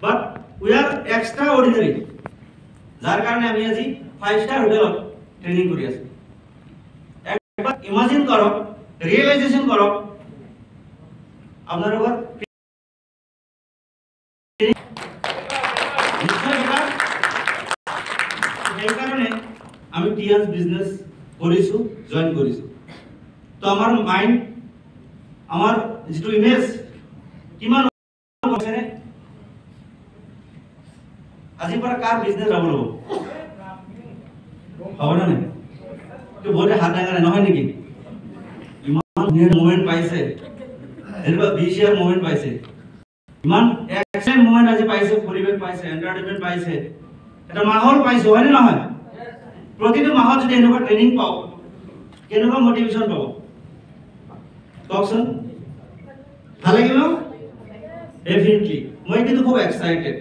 but we are extraordinary. যাৰ কাৰণে আমি আজি 5 star হোটেলত ট্ৰেনিং কৰি আছো। একবাৰ ইমাজিন কৰক, ৰিয়েলাইজেশন কৰক আপোনালোকৰ সেইকাৰণে আমি টিয়াস বিজনেস কৰিছো, জয়েন কৰিছো। তো আমাৰ মাইন্ড, আমাৰ যেটো ইমেজ কিমান আছে আজি পৰা কাৰ বিজনেস যাব লব হ'ব না নাই? তো বহুতে হাত ডাঙাৰে নহয় নেকি? ইমান ধুনীয়া মোমেন্ট পাইছে, এনেকুৱা বিশিয়াৰ মোমেন্ট পাইছে, ইমান এক্সেলেন্ট মোমেন্ট আজি পাইছে, পৰিৱেশ পাইছে, এন্টাৰটেইনমেন্ট পাইছে, এটা মাহল পাইছে, হয় নে নহয়? প্ৰতিটো মাহত যদি এনেকুৱা ট্ৰেনিং পাও কেনেকুৱা মোটিভেশন পাব কওকচোন? ভাল লাগিব? ডেফিনেটলি মই কিন্তু খুব এক্সাইটেড।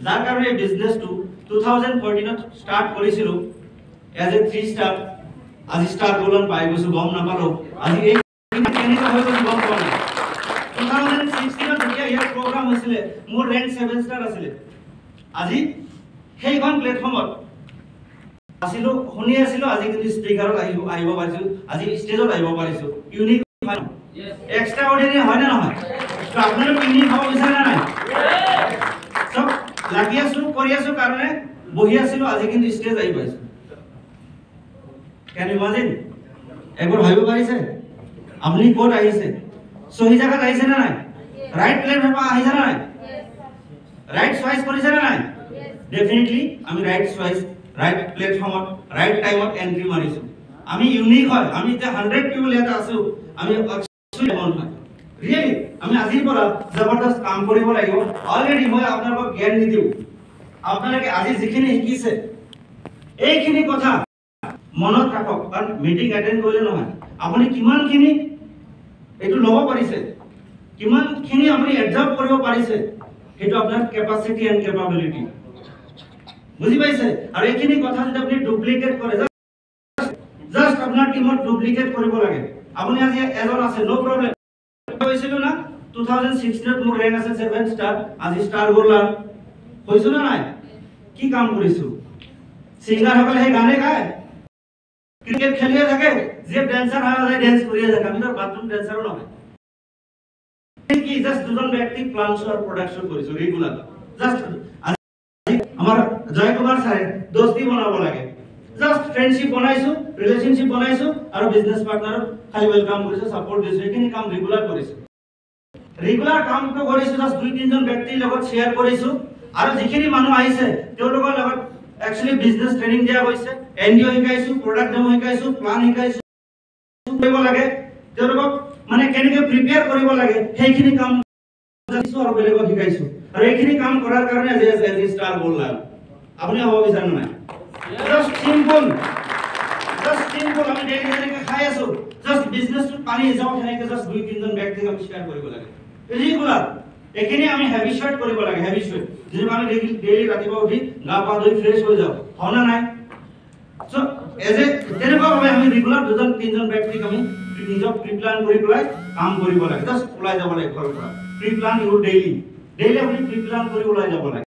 যাৰ কাৰণে বিজনেসটো 2014ত স্টাৰ্ট কৰিছিলো এজ এ 3 স্টাৰ, আজি স্টাৰ গোলন পাই গৈছো, গম নাপালো আজি এই কেনেকুৱা হৈ গ'ল গম পোৱা নাই। 2016ত যেতিয়া ইয়াৰ প্ৰগ্ৰাম হৈছিল মোৰ ৰেংক 7 স্টাৰ আছিল। আজি সেইখন প্লেটফৰ্মত আছিলো, শুনি আছিলো, আজি কিন্তু স্পিকাৰত আহিব পাৰিছো, আজি ষ্টেজত আহিব পাৰিছো। ইউনিক এক্সট্ৰা অৰ্ডিনাৰি হয় না নহয়? তো আপোনালোক ইউনিক হ'ব বিচাৰে না নাই? সব লাগি আছো, কৰি আছো কাৰণে বহি আছিলো, আজি কিন্তু ষ্টেজ আহি পাইছো। কেন ইমাজিন? একবাৰ ভাবিব পাৰিছে আপুনি ক'ত আহিছে? সহি জায়গাত আহিছে না নাই? ৰাইট প্লেটফৰ্মত আহিছে না নাই? ৰাইট চইচ কৰিছে না নাই? ডেফিনেটলি আমি ৰাইট চইচ, রাইট প্ল্যাটফর্মত রাইট টাইমত এন্ট্রি মারিছো। আমি ইউনিক হয়, আমি যে 100 পিপল ইয়াত আছো, আমি অ্যাকচুয়ালি মন হয় রিয়েলি আমি আজিৰ পৰা জবৰদস্ত কাম কৰিব লাগিব। অলৰেডি মই আপোনালোকক জ্ঞান দিও, আপোনালোকে আজি যিখিনি শিকিছে এইখিনি কথা মনত ৰাখক, কাৰণ মিটিং এটেন্ড কৰিলে নহয়, আপুনি কিমানখিনি এইটো ল'ব পাৰিছে, কিমানখিনি আপুনি এডজাৰ্ভ কৰিব পাৰিছে, সেইটো আপোনাৰ কেপাসিটি এন্ড কেপাবিলিটি, বুঝি পাইছে? আৰ এইখিনি কথা যদি আপনি ডুপ্লিকেট কৰে, জাস্ট আপনাৰ টিমত ডুপ্লিকেট কৰিব লাগে। আপুনি আজি এজন আছে, নো প্ৰবলেম। হৈছিল না 2016ত মোৰ ৰেংক আছে 7 স্টাৰ, আজি স্টাৰ গোলাৰ হৈছিল না নাই? কি কাম কৰিছো? সিঙ্গার সকলে সেই গানে গায়, ক্রিকেট খেলিয়ে থাকে, যে ড্যান্সার হয় যায় ড্যান্স করিয়ে থাকে, আমি তো বাথরুম ড্যান্সারও নহয়। কি জাস্ট দুজন ব্যক্তি প্ল্যান আর প্রোডাকশন কৰিছো রেগুলার। জাস্ট আমার জয় কুমার স্যার দোস্তি বনাব লাগে, জাস্ট ফ্রেন্ডশিপ বনাইছো, রিলেশনশিপ বনাইছো, আর বিজনেস পার্টনার খালি ওয়েলকাম কৰিছো, সাপোৰ্ট দিছো, এইখিনি কাম ৰেগুলাৰ কৰিছো। ৰেগুলাৰ কামটো কৰিছো, জাস্ট 2-3 জন ব্যক্তিৰ লগত শেয়াৰ কৰিছো, আৰু যিখিনি মানুহ আহিছে তেওঁলোকৰ লগত একচুয়ালি বিজনেস ট্ৰেনিং দিয়া হৈছে, এনডিও শিকাইছো, প্ৰডাক্ট ডেমো শিকাইছো, প্লান শিকাইছো, কৰিব লাগে তেওঁলোকক মানে কেনেকৈ প্ৰিপেয়াৰ কৰিব লাগে সেইখিনি কাম কৰিছো আৰু বেলেগক শিকাইছো। আর এইখিনি কাম করার কারণে যে স্টার বললাম, আপনি হব বিচারেন না? জাস্ট সিম্পল আমি ডেইলি যেনেকৈ খাই আছো, জাস্ট বিজনেসটো পানী হিচাপত সেনেকৈ জাস্ট 2-3 জন ব্যক্তিক আমি শেয়ার কৰিব লাগে ৰেগুলাৰ। এইখিনি আমি হেবিচুৱেট কৰিব লাগে, হেবিচুৱেট যেনেকৈ আমি ডেইলি ৰাতিপুৱা উঠি গা পা ধুই ফ্ৰেছ হৈ যাওঁ, হয় না নাই? সো তেনেকুৱাভাৱে আমি ৰেগুলাৰ 2-3 জন ব্যক্তিক আমি নিজক প্ৰি প্লান কৰি পেলাই কাম কৰিব লাগে। জাস্ট ওলাই যাব লাগে ঘৰৰ পৰা, প্ৰি প্লান ইউৰ ডেইলি, ডেইলি আপনি প্ৰি প্লান কৰি ওলাই যাব লাগে।